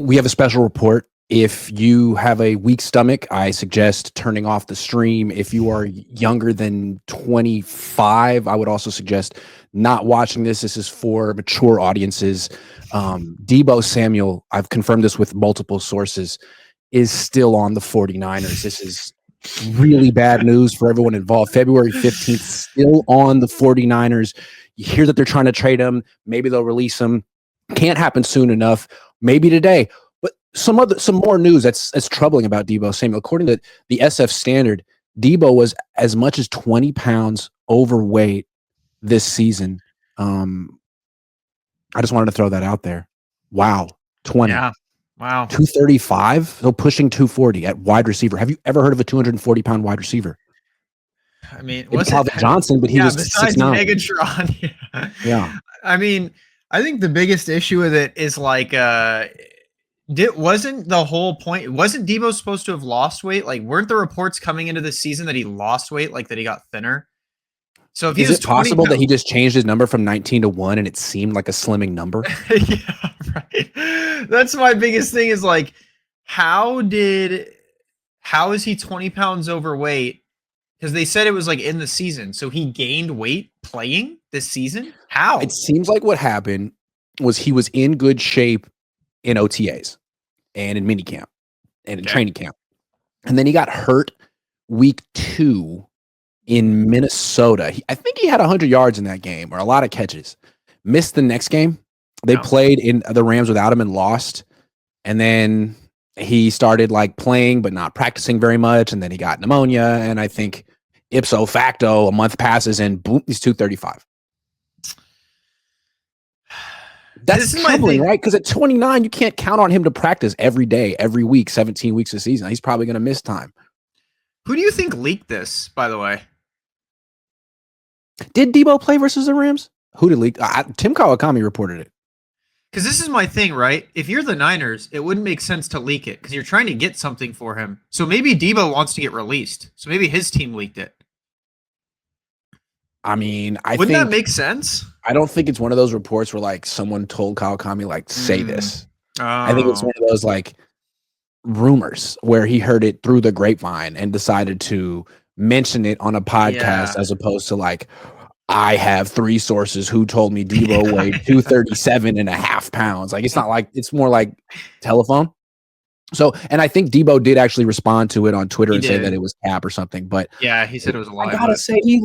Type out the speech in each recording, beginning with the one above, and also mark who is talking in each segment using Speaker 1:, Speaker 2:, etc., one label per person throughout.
Speaker 1: we have a special report. If you have a weak stomach, I suggest turning off the stream. If you are younger than 25, I would also suggest not watching this. This is for mature audiences. Deebo Samuel, I've confirmed this with multiple sources, is still on the 49ers. This is really bad news for everyone involved. February 15th, still on the 49ers. You hear that they're trying to trade him. Maybe they'll release him. Can't happen soon enough. Maybe today. But some more news that's troubling about Deebo Samuel. According to the SF Standard, Deebo was as much as 20 pounds overweight this season. I just wanted to throw that out there. Wow. 20.
Speaker 2: Yeah. Wow.
Speaker 1: 235, so pushing 240 at wide receiver. Have you ever heard of a 240-pound wide receiver?
Speaker 2: I mean,
Speaker 1: was Calvin Johnson, but he was
Speaker 2: besides
Speaker 1: 6'9".
Speaker 2: Megatron.
Speaker 1: Yeah.
Speaker 2: I mean, I think the biggest issue with it is like, wasn't the whole point? Wasn't Deebo supposed to have lost weight? Like, weren't the reports coming into the season that he lost weight, like that he got thinner? So if
Speaker 1: is it possible that he just changed his number from 19 to 1 and it seemed like a slimming number?
Speaker 2: Yeah, right. That's my biggest thing is like, how is he 20 pounds overweight? Because they said it was like in the season. So he gained weight playing this season? How?
Speaker 1: It seems like what happened was he was in good shape in OTAs and in minicamp and in training camp. And then he got hurt week 2 in Minnesota. I think he had 100 yards in that game or a lot of catches. Missed the next game. They played in the Rams without him and lost. And then he started like playing but not practicing very much. And then he got pneumonia. And I think ipso facto, a month passes and boom, he's 235. That's troubling, right? Because at 29, you can't count on him to practice every day, every week, 17 weeks a season. He's probably going to miss time.
Speaker 2: Who do you think leaked this, by the way?
Speaker 1: Did Deebo play versus the Rams? Who did leak? Tim Kawakami reported it.
Speaker 2: Because this is my thing, right? If you're the Niners, it wouldn't make sense to leak it because you're trying to get something for him. So maybe Deebo wants to get released. So maybe his team leaked it.
Speaker 1: I mean,
Speaker 2: wouldn't that make sense?
Speaker 1: I don't think it's one of those reports where like someone told Kawakami like say this. I think it's one of those like rumors where he heard it through the grapevine and decided to mention it on a podcast as opposed to like, I have 3 sources who told me Deebo weighed 237.5 pounds. Like, it's not like, it's more like telephone. So, and I think Deebo did actually respond to it on Twitter and say that it was cap or something, but
Speaker 2: yeah, he said it was a lie.
Speaker 1: I gotta say, it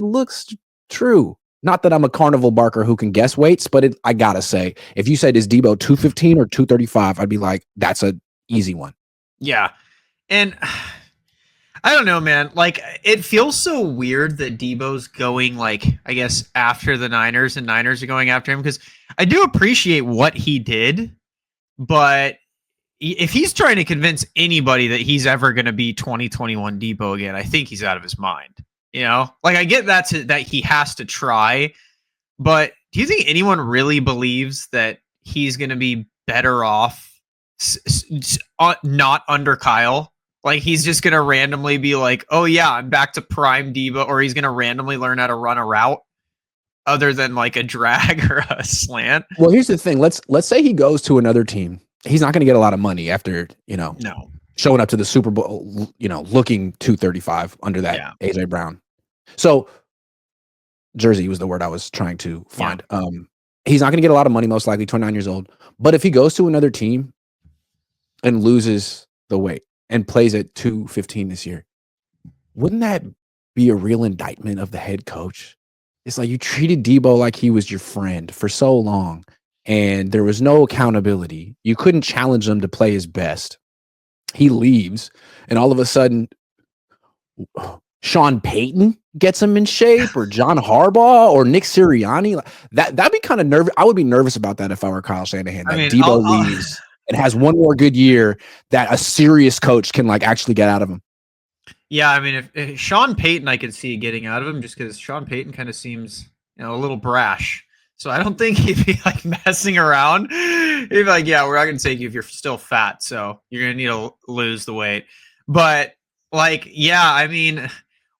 Speaker 1: looks true. Not that I'm a carnival barker who can guess weights, but I gotta say, if you said is Deebo 215 or 235, I'd be like, that's a easy one.
Speaker 2: Yeah. And I don't know, man. Like, it feels so weird that Deebo's going, like, I guess, after the Niners and Niners are going after him because I do appreciate what he did, but if he's trying to convince anybody that he's ever going to be 2021 Deebo again, I think he's out of his mind. You know, like I get that he has to try, but do you think anyone really believes that he's going to be better off not under Kyle? Like he's just going to randomly be like, oh yeah, I'm back to prime Deebo, or he's going to randomly learn how to run a route other than like a drag or a slant.
Speaker 1: Well, here's the thing. Let's say he goes to another team. He's not going to get a lot of money after, showing up to the Super Bowl, looking 235 under that AJ Brown. So jersey was the word I was trying to find. Yeah. He's not going to get a lot of money, most likely 29 years old. But if he goes to another team and loses the weight and plays at 215 this year, wouldn't that be a real indictment of the head coach? It's like you treated Deebo like he was your friend for so long. And there was no accountability. You couldn't challenge him to play his best. He leaves, and all of a sudden, Sean Payton gets him in shape, or John Harbaugh, or Nick Sirianni. That'd be kind of nervous. I would be nervous about that if I were Kyle Shanahan. Deebo leaves and has one more good year that a serious coach can like actually get out of him.
Speaker 2: Yeah, I mean, if Sean Payton, I could see getting out of him just because Sean Payton kind of seems, a little brash. So I don't think he'd be like messing around. He'd be like, yeah, we're not going to take you if you're still fat. So you're going to need to lose the weight. But like, yeah, I mean,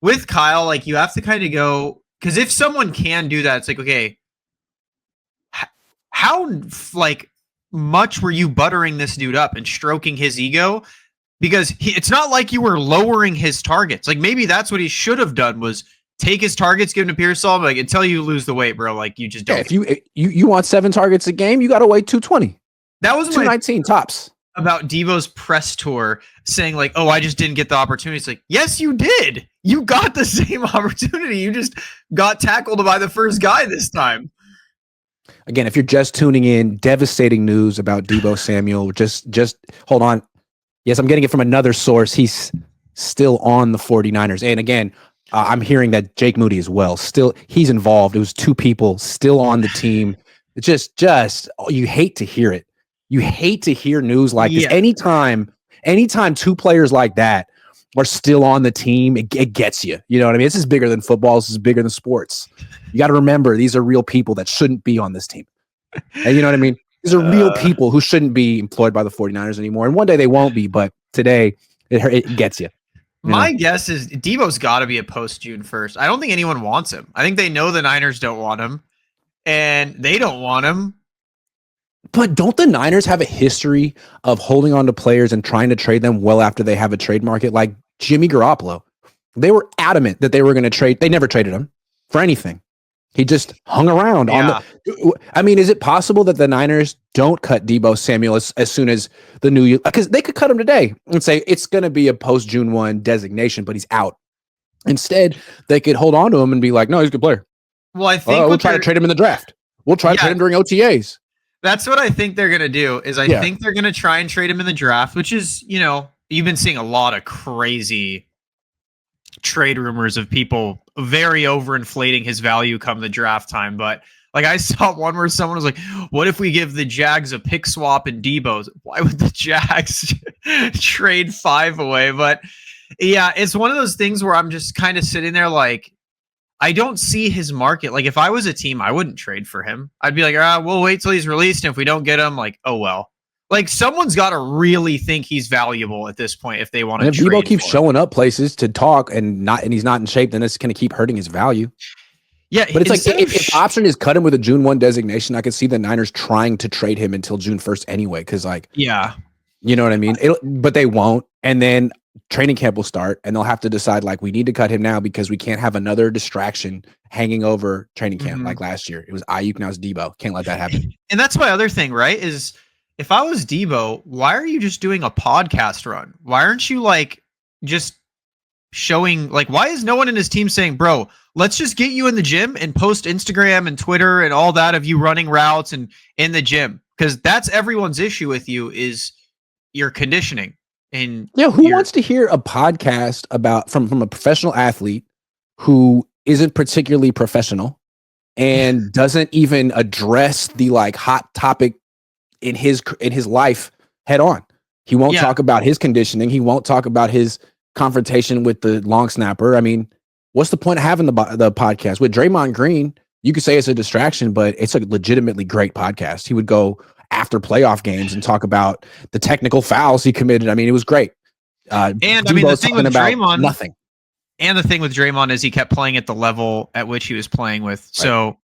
Speaker 2: with Kyle, like you have to kind of go, because if someone can do that, it's like, okay, how like much were you buttering this dude up and stroking his ego? Because it's not like you were lowering his targets. Like maybe that's what he should have done was take his targets, give him to Pearsall, like until you lose the weight, bro. Like you just don't.
Speaker 1: Yeah, if you want 7 targets a game, you got to weigh 220.
Speaker 2: That was
Speaker 1: 219 tops.
Speaker 2: About Deebo's press tour saying like, "Oh, I just didn't get the opportunity." It's like, yes, you did. You got the same opportunity. You just got tackled by the first guy this time.
Speaker 1: Again, if you're just tuning in, devastating news about Deebo Samuel. Just hold on. Yes, I'm getting it from another source. He's still on the 49ers. And again, I'm hearing that Jake Moody as well. Still, he's involved. It was 2 people still on the team. It's just you hate to hear it. You hate to hear news like this. Anytime 2 players like that are still on the team, it gets you. You know what I mean? This is bigger than football. This is bigger than sports. You got to remember, these are real people that shouldn't be on this team. And you know what I mean? These are real people who shouldn't be employed by the 49ers anymore. And one day they won't be, but today it gets you.
Speaker 2: My guess is Deebo's got to be a post June 1st. I don't think anyone wants him. I think they know the Niners don't want him, and they don't want him.
Speaker 1: But don't the Niners have a history of holding on to players and trying to trade them well after they have a trade market? Like Jimmy Garoppolo. They were adamant that they were going to trade. They never traded him for anything. He just hung around on the. I mean, is it possible that the Niners don't cut Deebo Samuel as soon as the new year? Because they could cut him today and say it's going to be a post June 1 designation, but he's out. Instead, they could hold on to him and be like, no, he's a good player.
Speaker 2: Well, I think
Speaker 1: we'll try to trade him in the draft. We'll try to trade him during OTAs.
Speaker 2: That's what I think they're going to do is I think they're going to try and trade him in the draft, which is, you've been seeing a lot of crazy trade rumors of people very overinflating his value come the draft time. But like I saw one where someone was like, what if we give the Jags a pick swap and Deebo's? Why would the Jags trade 5 away? But yeah, it's one of those things where I'm just kind of sitting there like, I don't see his market. Like if I was a team, I wouldn't trade for him. I'd be like, we'll wait till he's released. And if we don't get him, like, oh, well. Like someone's got to really think he's valuable at this point if they want to.
Speaker 1: And if Deebo keeps showing up places to talk and he's not in shape, then it's going to keep hurting his value.
Speaker 2: Yeah,
Speaker 1: but it's like if the option is cut him with a June 1 designation, I could see the Niners trying to trade him until June 1st anyway. Because you know what I mean. But they won't, and then training camp will start, and they'll have to decide like we need to cut him now because we can't have another distraction hanging over training camp like last year. It was Ayuk, now it's Deebo. Can't let that happen.
Speaker 2: And that's my other thing, right? Is if I was Deebo, why are you just doing a podcast run? Why aren't you like just showing like why is no one in his team saying, bro, let's just get you in the gym and post Instagram and Twitter and all that of you running routes and in the gym? Because that's everyone's issue with you is your conditioning. And
Speaker 1: who wants to hear a podcast about from a professional athlete who isn't particularly professional and doesn't even address the like hot topic in his life head on? He won't talk about his conditioning. He won't talk about his confrontation with the long snapper. I mean, what's the point of having the podcast with Draymond Green? You could say it's a distraction, but it's a legitimately great podcast. He would go after playoff games and talk about the technical fouls he committed. I mean, it was great.
Speaker 2: And I mean, the thing with Draymond,
Speaker 1: nothing.
Speaker 2: And the thing with Draymond is he kept playing at the level at which he was playing with. Right. So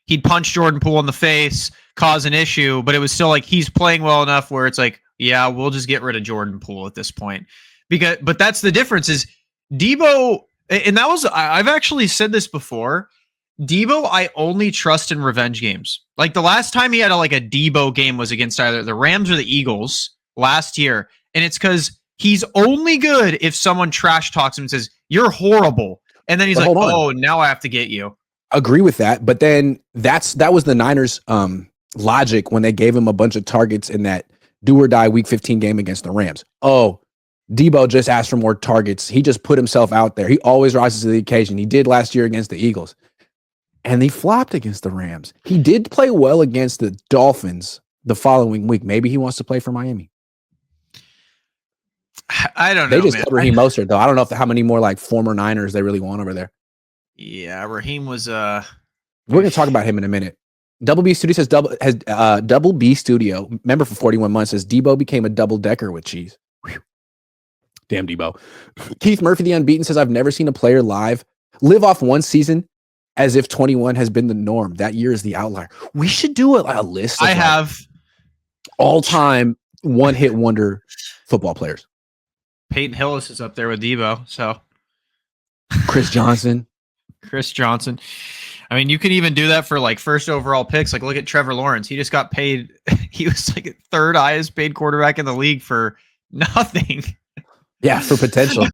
Speaker 2: he'd punch Jordan Poole in the face, cause an issue, but it was still like he's playing well enough where it's like, yeah, we'll just get rid of Jordan Poole at this point. But that's the difference is Deebo, and that was, I've actually said this before. Deebo, I only trust in revenge games. Like the last time he had a Deebo game was against either the Rams or the Eagles last year. And it's because he's only good if someone trash talks him and says, you're horrible. And then he's like, oh, now I have to get you.
Speaker 1: Agree with that. But then that was the Niners logic when they gave him a bunch of targets in that do or die week 15 game against the Rams. Oh, Deebo just asked for more targets. He just put himself out there. He always rises to the occasion. He did last year against the Eagles. And he flopped against the Rams. He did play well against the Dolphins the following week. Maybe he wants to play for Miami.
Speaker 2: I don't know.
Speaker 1: They just got Raheem Mostert, though. I don't know how many more former Niners they really want over there.
Speaker 2: Yeah, Raheem was.
Speaker 1: We're going to talk about him in a minute. Double B Studio says Double B Studio member for 41 months says Deebo became a double decker with cheese. Whew. Damn Deebo. Keith Murphy the Unbeaten says I've never seen a player live live off one season as if 21 has been the norm. That year is the outlier. We should do a list.
Speaker 2: I have.
Speaker 1: All-time one-hit wonder football players.
Speaker 2: Peyton Hillis is up there with Deebo. So
Speaker 1: Chris Johnson.
Speaker 2: Chris Johnson. I mean, you can even do that for like first overall picks. Like, look at Trevor Lawrence. He just got paid. He was like third highest paid quarterback in the league for nothing.
Speaker 1: Yeah, for potential.